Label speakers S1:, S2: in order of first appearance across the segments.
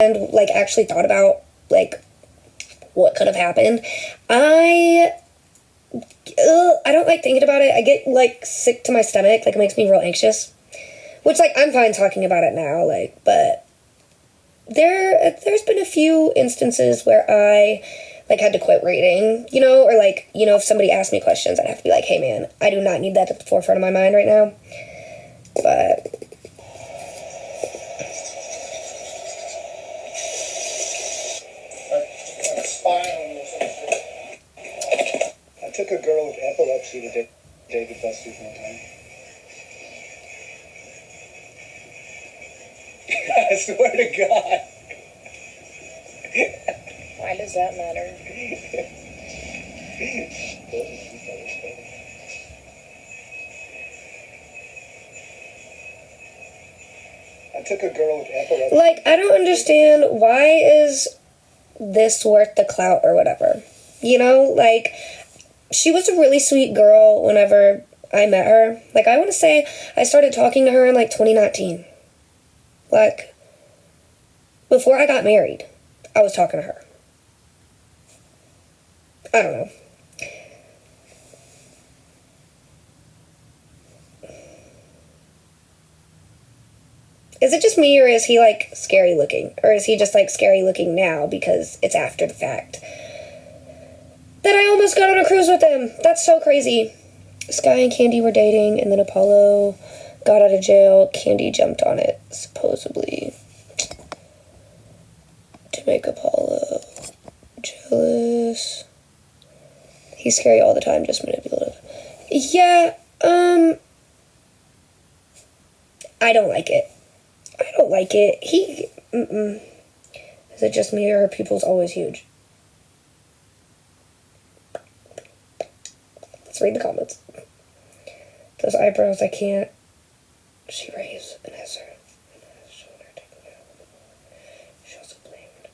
S1: like actually thought about like what could have happened, I don't like thinking about it. I get like sick to my stomach, like it makes me real anxious. Which like I'm fine talking about it now, like, but there's been a few instances where I like had to quit reading, you know, or like, you know, if somebody asked me questions, I'd have to be like, hey man, I do not need that at the forefront of my mind right now. But
S2: I took a girl with epilepsy to David Buster's one time. I swear to God.
S3: Why does that matter?
S2: I took a girl with epilepsy.
S1: like, I don't understand, why is this worth the clout or whatever? You know, like, she was a really sweet girl whenever I met her. Like, I want to say I started talking to her in like 2019. Like, before I got married, I was talking to her. I don't know. Is it just me, or is he like scary looking? Or is he just like scary looking now because it's after the fact? That I almost got on a cruise with him. That's so crazy. Sky and Candy were dating, and then Apollo got out of jail. Candy jumped on it, supposedly, to make Apollo jealous. He's scary all the time, just manipulative. Yeah, I don't like it. I don't like it. Is it just me, or are people's always huge? Let's read the comments. Those eyebrows, I can't. She raised and has her shoulder taken down. She also blamed.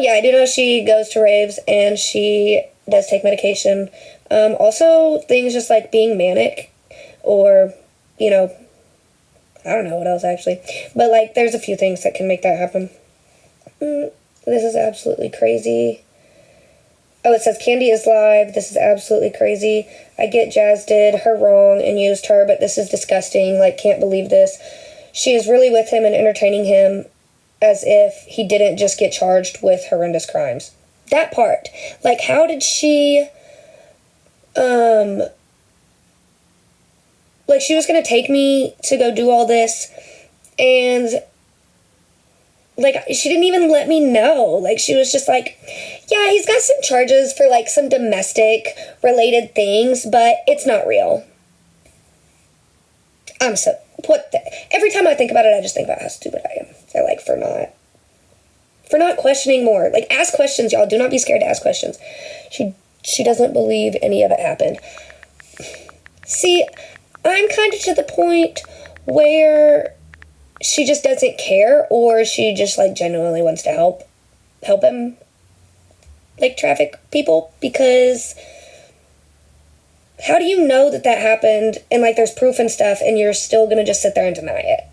S1: Yeah, I do know she goes to raves and she does take medication. Also, things just like being manic, or, you know, I don't know what else actually. But, like, there's a few things that can make that happen. This is absolutely crazy. Oh, it says Candy is live. This is absolutely crazy. I get Jazz did her wrong and used her, but this is disgusting. Like, can't believe this. She is really with him and entertaining him as if he didn't just get charged with horrendous crimes. That part. Like, how did she... Like, she was gonna take me to go do all this, and, like, she didn't even let me know. Like, she was just like, yeah, he's got some charges for, like, some domestic-related things, but it's not real. Every time I think about it, I just think about how stupid I am. I like, for not questioning more. Like, ask questions, y'all. Do not be scared to ask questions. She doesn't believe any of it happened. See, I'm kind of to the point where she just doesn't care, or she just, like, genuinely wants to help him, like, traffic people, because how do you know that happened, and, like, there's proof and stuff, and you're still gonna just sit there and deny it?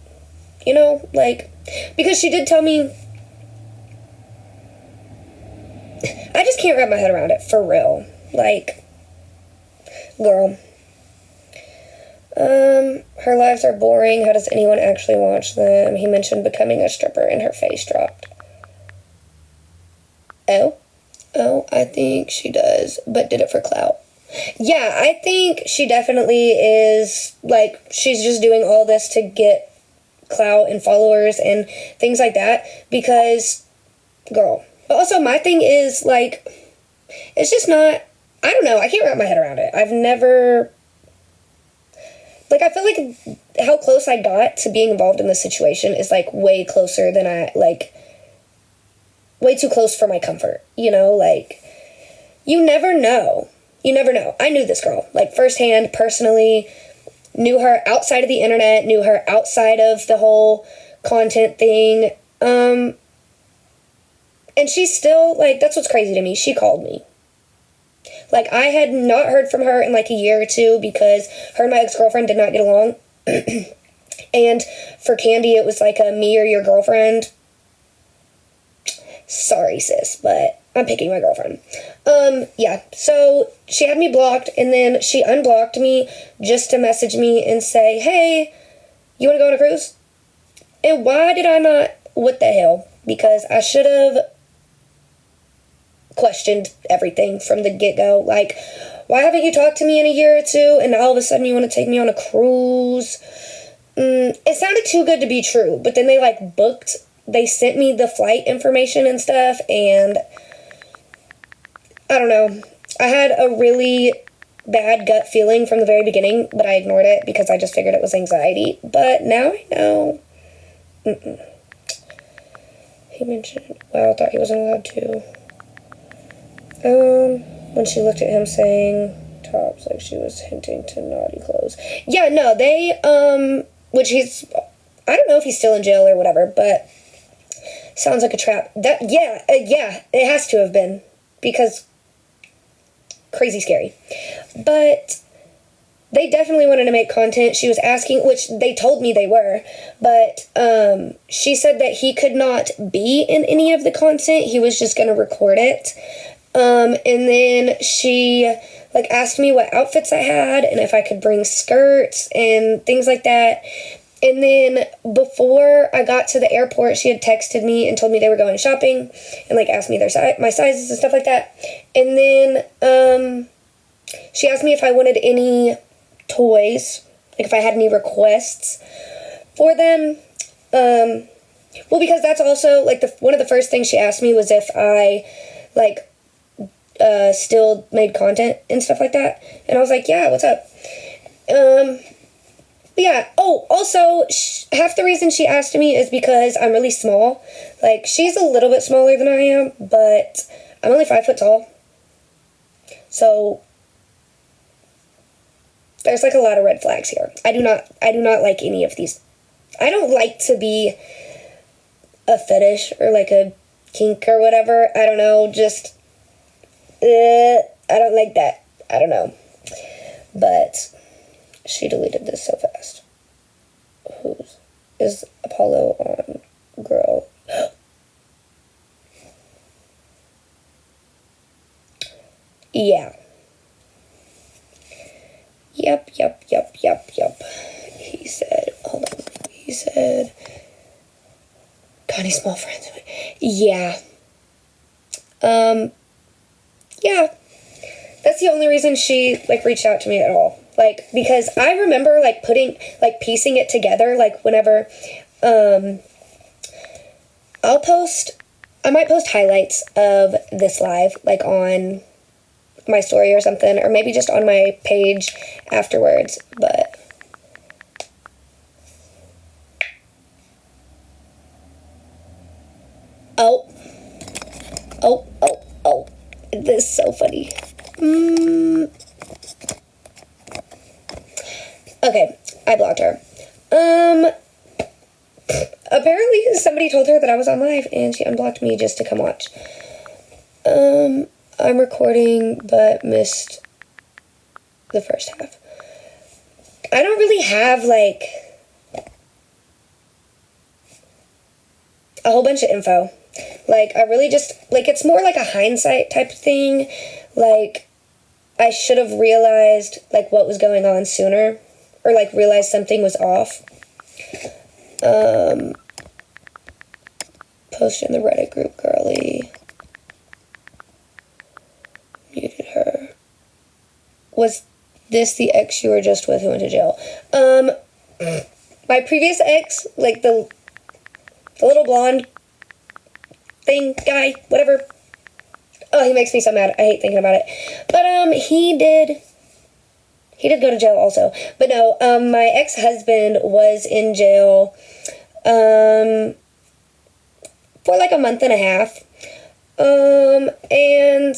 S1: You know, like, because she did tell me, I just can't wrap my head around it, for real. Like, girl. Her lives are boring. How does anyone actually watch them? He mentioned becoming a stripper and her face dropped. Oh, I think she does, but did it for clout. Yeah, I think she definitely is, like, she's just doing all this to get clout and followers and things like that, because, girl. Also, my thing is, like, it's just not, I don't know, I can't wrap my head around it. I've never... Like, I feel like how close I got to being involved in this situation is, like, way closer than way too close for my comfort, you know? Like, you never know. You never know. I knew this girl, like, firsthand, personally, knew her outside of the internet, knew her outside of the whole content thing, and she's still, like, that's what's crazy to me. She called me. Like, I had not heard from her in like a year or two because her and my ex-girlfriend did not get along. And for Candy, it was like a me or your girlfriend. Sorry, sis, but I'm picking my girlfriend. Yeah, so she had me blocked, and then she unblocked me just to message me and say, hey, you want to go on a cruise? And why did I not? What the hell? Because I should have questioned everything from the get-go. Like, why haven't you talked to me in a year or two, and all of a sudden you want to take me on a cruise? It sounded too good to be true, but then they sent me the flight information and stuff, and I don't know. I had a really bad gut feeling from the very beginning, but I ignored it because I just figured it was anxiety. But now I know. He mentioned, wow, I thought he wasn't allowed to. When she looked at him saying tops, like she was hinting to naughty clothes. Yeah, no, which I don't know if he's still in jail or whatever, but sounds like a trap. Yeah, it has to have been, because crazy scary. But they definitely wanted to make content. She was asking, which they told me they were, but she said that he could not be in any of the content. He was just going to record it. And then she asked me what outfits I had and if I could bring skirts and things like that. And then before I got to the airport, she had texted me and told me they were going shopping and asked me my sizes and stuff like that. And then she asked me if I wanted any toys, if I had any requests for them. Well, because that's also one of the first things she asked me was if I still made content and stuff like that. And I was like, yeah, what's up? Yeah. Oh, also, half the reason she asked me is because I'm really small. She's a little bit smaller than I am, but I'm only 5 foot tall. So there's a lot of red flags here. I do not like any of these. I don't like to be a fetish or a kink or whatever. I don't know, just I don't like that. I don't know. But she deleted this so fast. Whose is Apollo on, girl? Yeah. Yep. He said, hold on. He said, Connie small friends. Yeah. Yeah. That's the only reason she,
S4: reached out to me at all. Because I remember, piecing it together, whenever, I might post highlights of this live, on my story or something, or maybe just on my page afterwards, but... Oh. This is so funny. Okay, I blocked her. Apparently somebody told her that I was on live and she unblocked me just to come watch. I'm recording but missed the first half. I don't really have, a whole bunch of info. I really just, it's more a hindsight type of thing. I should have realized, what was going on sooner. Or, realized something was off. Post in the Reddit group, girly. Muted her. Was this the ex you were just with who went to jail? My previous ex, the little blonde thing, guy, whatever. Oh, he makes me so mad. I hate thinking about it. But, he did go to jail also. But no, my ex-husband was in jail, for a month and a half. And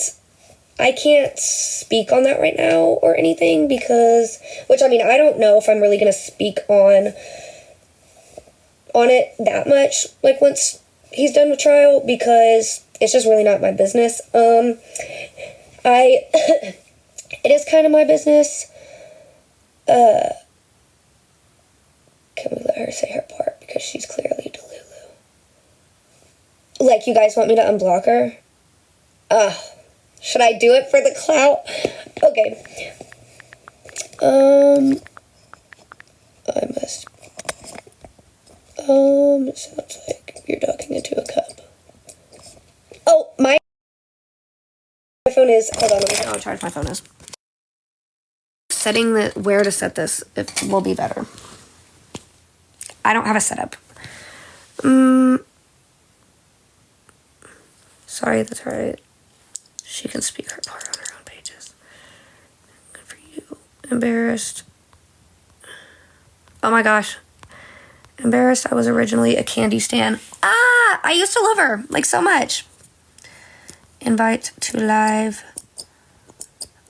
S4: I can't speak on that right now or anything because, I don't know if I'm really going to speak on it that much, once he's done with trial, because it's just really not my business. I
S1: I it is kind of my business. Can we let her say her part because she's clearly Delulu? Like, you guys want me to unblock her? Should I do it for the clout? Okay. I must. It sounds like you're talking into a cup. Oh, my phone is. Hold on, let me see how charged my phone is. Setting the where to set this it will be better. I don't have a setup. Sorry, that's right. She can speak her part on her own pages. Good for you. Embarrassed. Oh my gosh. Embarrassed I was originally a Candy stan. I used to love her, like, so much. Invite to live.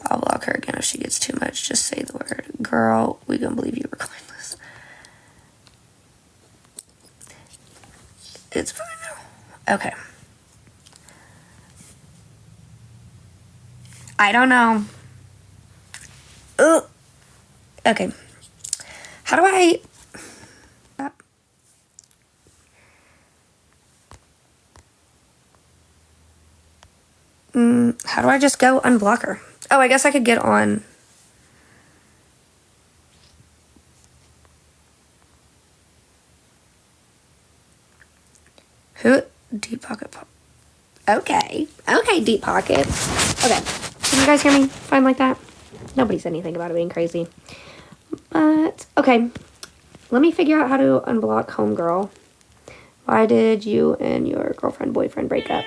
S1: I'll block her again if she gets too much. Just say the word. Girl, we gonna believe you were mindless. It's fine now. Okay. I don't know. Ugh. Okay. How do I... How do I just go unblock her? Oh, I guess I could get on... Who? Deep Pocket Pop. Okay. Okay, Deep Pocket. Okay. Can you guys hear me fine like that? Nobody said anything about it being crazy. But, okay. Let me figure out how to unblock Homegirl. Why did you and your girlfriend, boyfriend break up?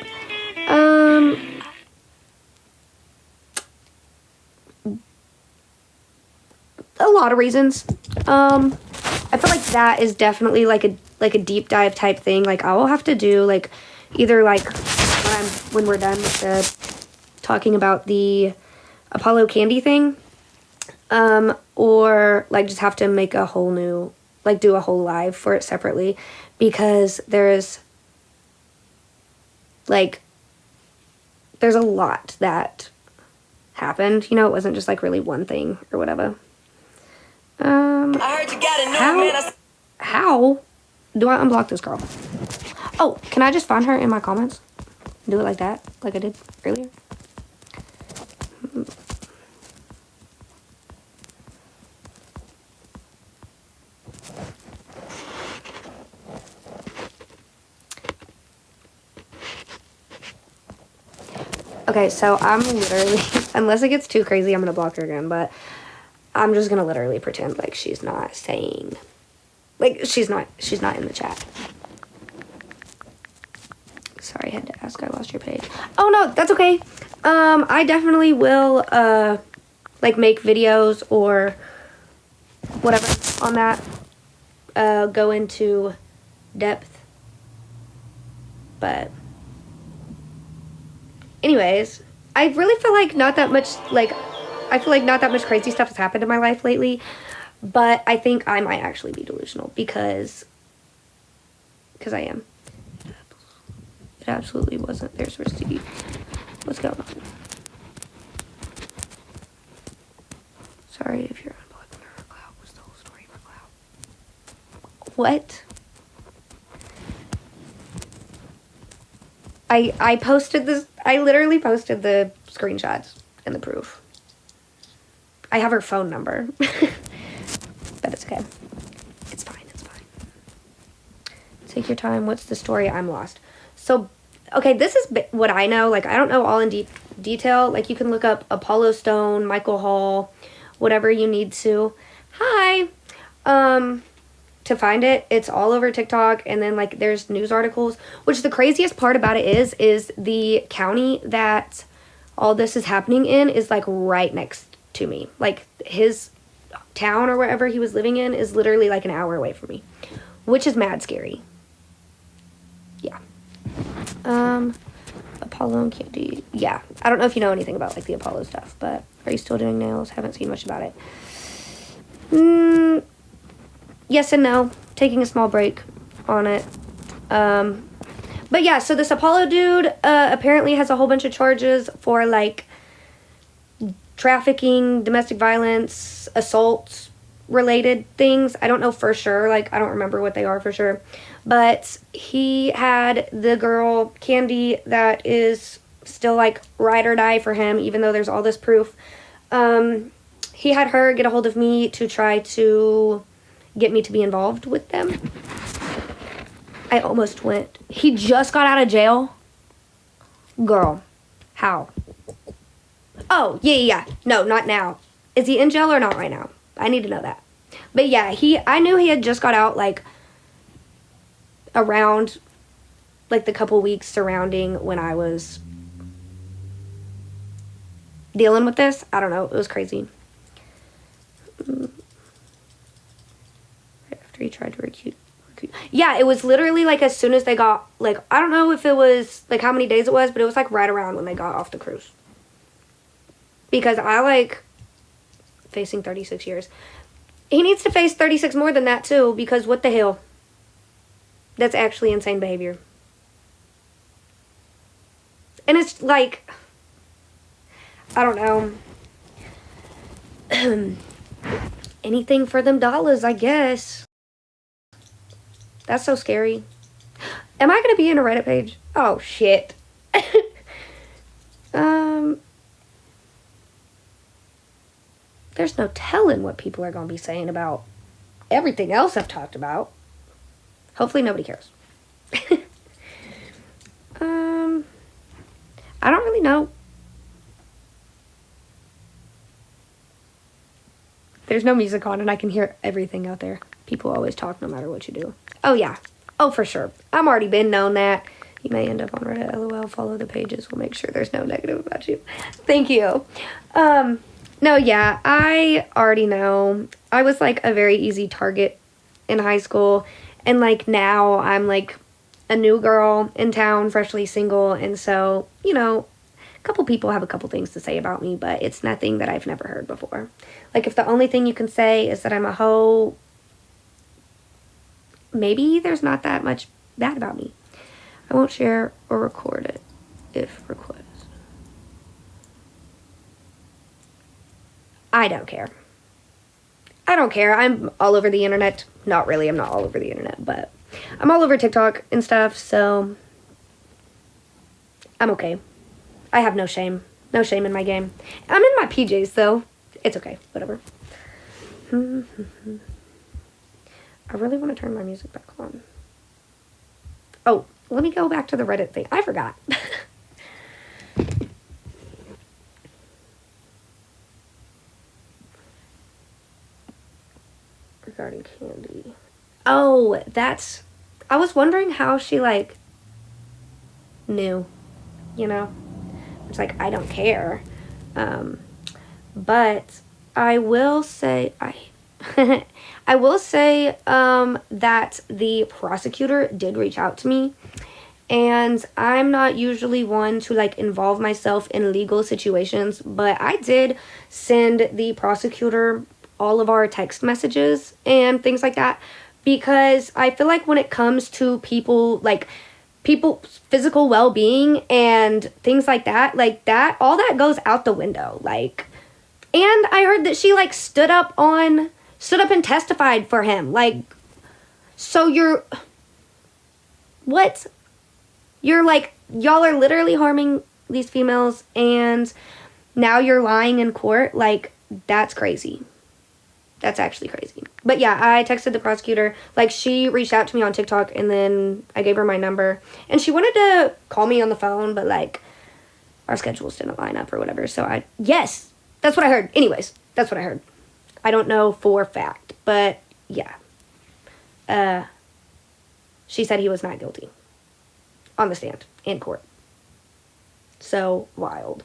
S1: A lot of reasons. I feel like that is definitely like a deep dive type thing. Like, I will have to do like either like when we're done with the talking about the Apollo candy thing, or like just have to make a whole new, like, do a whole live for it separately, because there's a lot that happened. You know, it wasn't just like really one thing or whatever.
S5: I heard you got a new man.
S1: How do I unblock this girl? Oh, can I just find her in my comments? Do it like that, like I did earlier. Okay, so I'm literally, unless it gets too crazy, I'm gonna block her again, but I'm just gonna literally pretend like she's not saying, like, she's not in the chat. Sorry, I had to ask, I lost your page. Oh no, that's okay. I definitely will, like, make videos or whatever on that, go into depth, but anyways, I really feel like not that much crazy stuff has happened in my life lately, but I think I might actually be delusional because I am. It absolutely wasn't their source to be. What's going on? Sorry if you're unblocking her. Cloud was the whole story for Cloud. What? I posted this. I literally posted the screenshots and the proof. I have her phone number. But it's okay. It's fine. It's fine. Take your time. What's the story? I'm lost. So, okay, this is what I know. Like, I don't know all in detail. Like, you can look up Apollo Stone, Michael Hall, whatever you need to. Hi. To find it. It's all over TikTok, and then, like, there's news articles, which the craziest part about it is the county that all this is happening in is, like, right next to me. Like, his town or wherever he was living in is literally like an hour away from me, which is mad scary. Yeah. Apollo and Candy. Yeah. I don't know if you know anything about, like, the Apollo stuff, but are you still doing nails? Haven't seen much about it. Yes and no. Taking a small break on it. But yeah, so this Apollo dude apparently has a whole bunch of charges for, like,
S4: trafficking, domestic violence, assault related things. I don't know for sure. Like, I don't remember what they are for sure. But he had the girl, Candy, that is still, like, ride or die for him, even though there's all this proof. He had her get a hold of me to try to get me to be involved with them. I almost went. He just got out of jail. Girl, how? Oh, yeah. No, not now. Is he in jail or not right now? I need to know that. But yeah, I knew he had just got out, like, around, like, the couple weeks surrounding when I was dealing with this. I don't know. It was crazy. Right after he tried to recruit. Yeah, it was literally, like, as soon as they got, like, I don't know if it was, like, how many days it was, but it was, like, right around when they got off the cruise. Because I, like, facing 36 years. He needs to face 36 more than that, too, because what the hell? That's actually insane behavior. And it's, like, I don't know. Anything for them dollars, I guess. That's so scary. Am I going to be in a Reddit page? Oh, shit. There's no telling what people are going to be saying about everything else I've talked about. Hopefully nobody cares. I don't really know. There's no music on and I can hear everything out there. People always talk no matter what you do. Oh, yeah. Oh, for sure. I'm already been known that. You may end up on Reddit, LOL. Follow the pages. We'll make sure there's no negative about you. Thank you. No, yeah. I already know. I was, like, a very easy target in high school. And, like, now I'm, like, a new girl in town, freshly single. And so, you know, a couple people have a couple things to say about me, but it's nothing that I've never heard before. Like, if the only thing you can say is that I'm a hoe, maybe there's not that much bad about me. I won't share or record it if requested. I don't care. I don't care. I'm all over the internet. Not really. I'm not all over the internet, but I'm all over TikTok and stuff, so I'm okay. I have no shame. No shame in my game. I'm in my PJs, though. It's okay. Whatever. I really want to turn my music back on. Oh, let me go back to the Reddit thing. I forgot. Regarding Candy. Oh, that's... I was wondering how she, like, knew, you know? It's like, I don't care. But I will say... I will say that the prosecutor did reach out to me, and I'm not usually one to, like, involve myself in legal situations, but I did send the prosecutor all of our text messages and things like that, because I feel like when it comes to people's physical well-being and things like that, all that goes out the window, like, and I heard that she, like, stood up and testified for him. Like, so you're like, y'all are literally harming these females and now you're lying in court. Like, that's crazy. That's actually crazy. But yeah, I texted the prosecutor. Like, she reached out to me on TikTok and then I gave her my number. And she wanted to call me on the phone, but, like, our schedules didn't line up or whatever. So yes, that's what I heard. Anyways, that's what I heard. I don't know for a fact, but yeah. She said he was not guilty on the stand in court. So wild.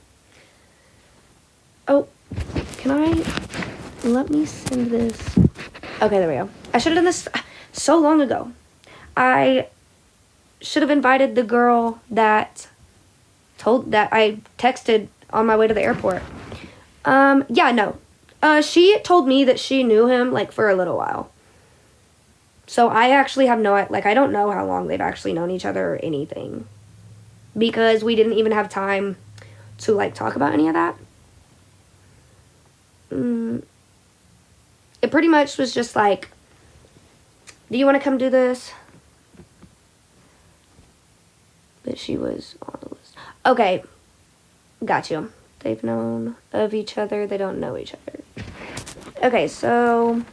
S4: Oh, let me send this. Okay, there we go. I should have done this so long ago. I should have invited the girl that I texted on my way to the airport. Yeah, no. She told me that she knew him, like, for a little while. So I actually have I don't know how long they've actually known each other or anything. Because we didn't even have time to, like, talk about any of that. it pretty much was just like, do you want to come do this? But she was on the list. Okay, got you. They've known of each other. They don't know each other. Okay, so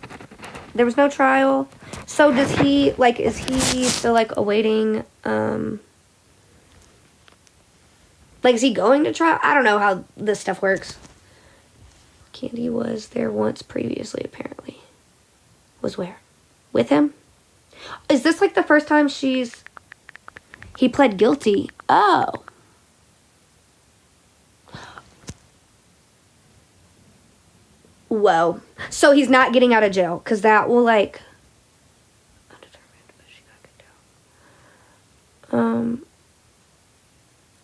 S4: there was no trial. So does he, like, is he still, like, awaiting, like, is he going to trial? I don't know how this stuff works. Candy was there once previously, apparently. Was where? With him? Is this, like, the first time he pled guilty? Oh. Whoa. So he's not getting out of jail, because that will, like...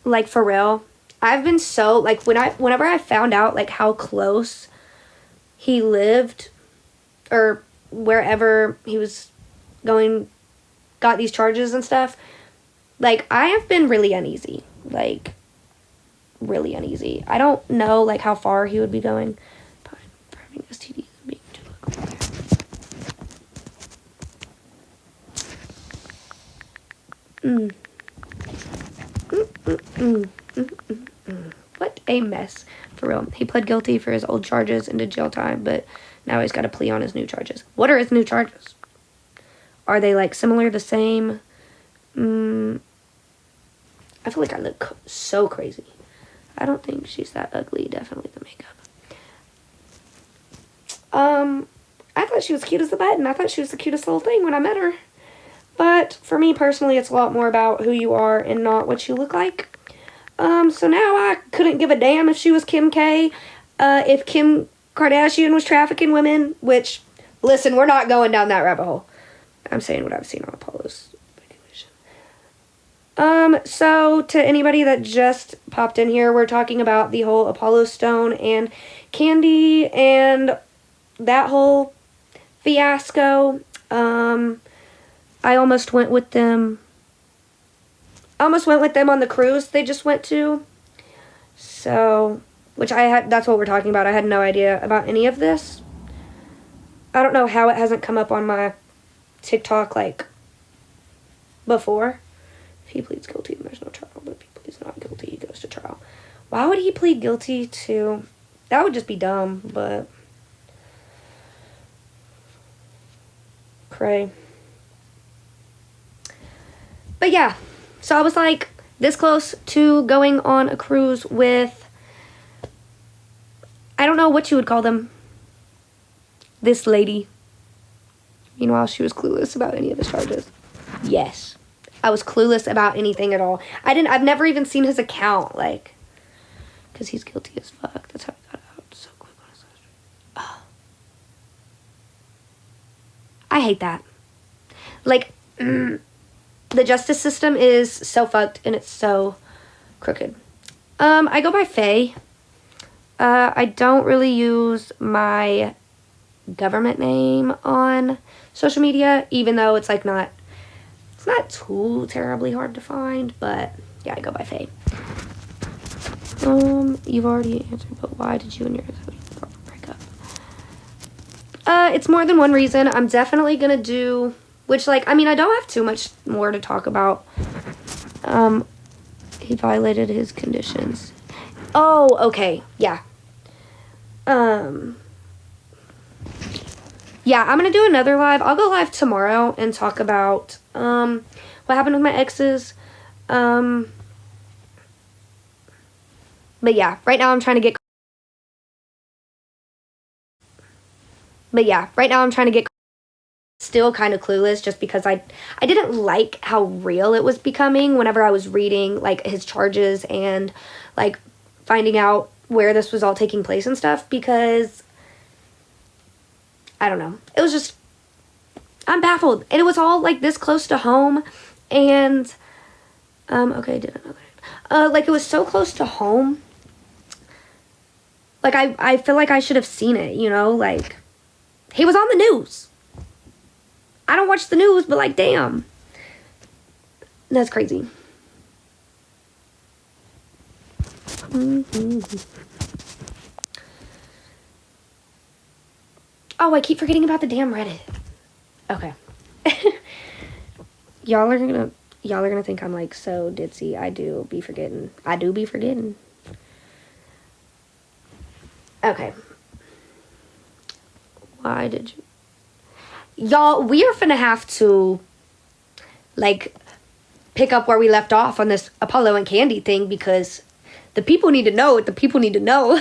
S4: Like, for real. I've been so, like, whenever I found out, like, how close he lived, or wherever he was going, got these charges and stuff, like, I have been really uneasy. Like, really uneasy. I don't know, like, how far he would be going. But for having STDs and being too What a mess. For real. He pled guilty for his old charges and did jail time, but now he's got a plea on his new charges. What are his new charges? Are they, like, similar, the same? I feel like I look so crazy. I don't think she's that ugly. Definitely the makeup. I thought she was cute as the button. I thought she was the cutest little thing when I met her. But for me personally, it's a lot more about who you are and not what you look like. So now I couldn't give a damn if she was Kim K. If Kim Kardashian was trafficking women, which, listen, we're not going down that rabbit hole. I'm saying what I've seen on Apollo's speculation. So to anybody that just popped in here, we're talking about the whole Apollo Stone and Candy and that whole fiasco. I almost went with them on the cruise they just went to. So, that's what we're talking about. I had no idea about any of this. I don't know how it hasn't come up on my TikTok, like, before. If he pleads guilty, then there's no trial. But if he pleads not guilty, he goes to trial. Why would he plead guilty to... That would just be dumb, but... Cray. But yeah, so I was like this close to going on a cruise with, I don't know what you would call them, this lady. Meanwhile, she was clueless about any of his charges. Yes, I was clueless about anything at all. I've never even seen his account, like, because he's guilty as fuck. That's how he got out so quick on his last. Oh. I hate that. Like, the justice system is so fucked and it's so crooked. I go by Faye. I don't really use my government name on social media, even though it's like it's not too terribly hard to find, but yeah, I go by Faye. You've already answered, but why did you and your husband break up? It's more than one reason. I'm definitely gonna do... Which, like, I mean, I don't have too much more to talk about. He violated his conditions. Oh, okay. Yeah. Yeah, I'm going to do another live. I'll go live tomorrow and talk about, what happened with my exes. But yeah, right now I'm trying to get... Still kind of clueless just because I didn't like how real it was becoming whenever I was reading, like, his charges and, like, finding out where this was all taking place and stuff, because I don't know. It was just, I'm baffled. And it was all, like, this close to home, and okay, I didn't know that. Like, it was so close to home. Like, I feel like I should have seen it, you know? Like, he was on the news. I don't watch the news, but, like, damn. That's crazy. Oh, I keep forgetting about the damn Reddit. Okay. Y'all are gonna think I'm like so ditzy. I do be forgetting. Okay. Why did you... Y'all, we are finna have to, like, pick up where we left off on this Apollo and Candy thing, because the people need to know what the people need to know.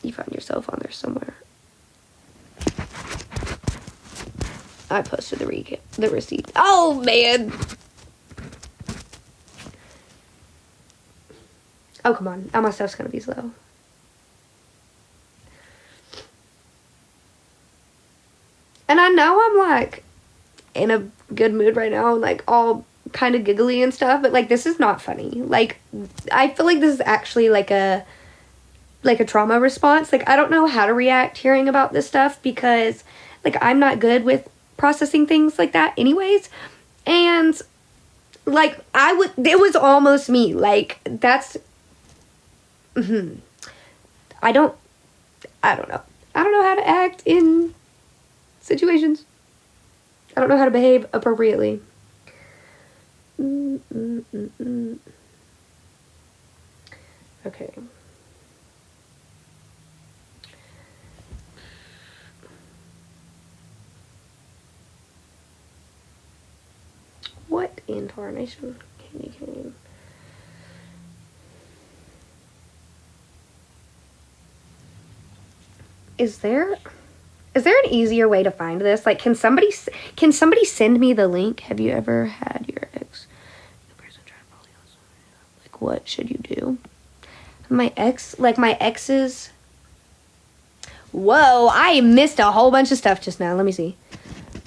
S4: You found yourself on there somewhere. I posted the receipt. Oh, man. Oh, come on. Now my stuff's gonna be slow. And I know I'm, like, in a good mood right now, like, all kind of giggly and stuff, but, like, this is not funny. Like, I feel like this is actually, like a trauma response. Like, I don't know how to react hearing about this stuff, because, like, I'm not good with processing things like that anyways. And, like, it was almost me. Like, that's, I don't know. I don't know how to act in situations. I don't know how to behave appropriately. Okay. What in tarnation? Candy cane. Is there an easier way to find this? Like, can somebody send me the link? Have you ever had your ex? Like, what should you do? My ex's. Whoa, I missed a whole bunch of stuff just now. Let me see.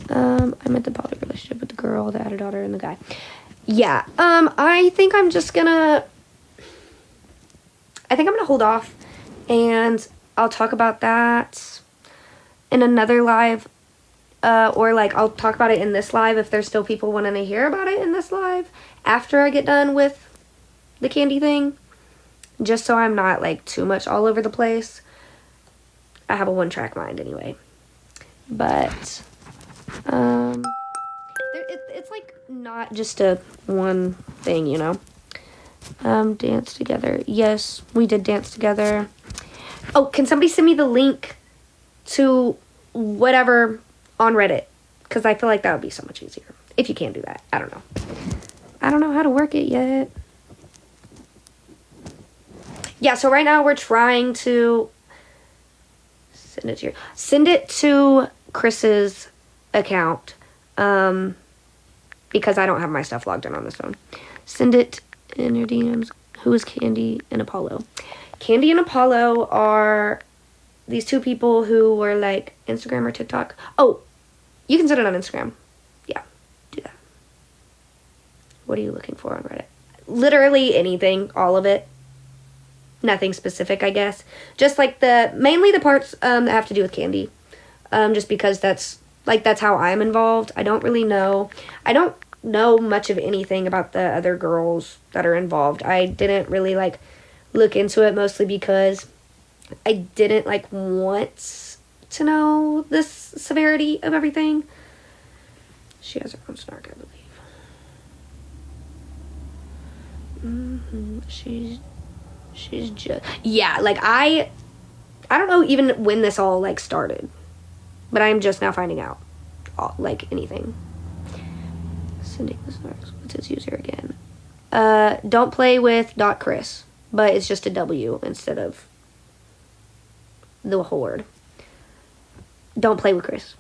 S4: I'm at the poly relationship with the girl that had a daughter and the guy. Yeah. I think I'm gonna hold off, and I'll talk about that in another live, or like I'll talk about it in this live if there's still people wanting to hear about it in this live after I get done with the candy thing, just so I'm not like too much all over the place. I have a one-track mind anyway, but it's like not just a one thing, you know. Dance together. Yes, we did dance together. Oh, can somebody send me the link to whatever on Reddit? Because I feel like that would be so much easier. If you can't do that. I don't know. I don't know how to work it yet. Yeah, so right now we're trying to send it to Chris's account. Because I don't have my stuff logged in on this phone. Send it in your DMs. Who is Candy and Apollo? Candy and Apollo are these two people who were like Instagram or TikTok. Oh, you can send it on Instagram. Yeah, do that. What are you looking for on Reddit? Literally anything, all of it. Nothing specific, I guess. Just like mainly the parts that have to do with Candy. Just because that's how I'm involved. I don't know much of anything about the other girls that are involved. I didn't really like look into it, mostly because I didn't like want to know the severity of everything. She has her own snark, I believe. She's just, yeah, like I don't know even when this all like started, but I'm just now finding out like anything. Sending the snarks. What's his user again? Don't play with .chris, but it's just a W instead of the whole word. Don't play with Chris.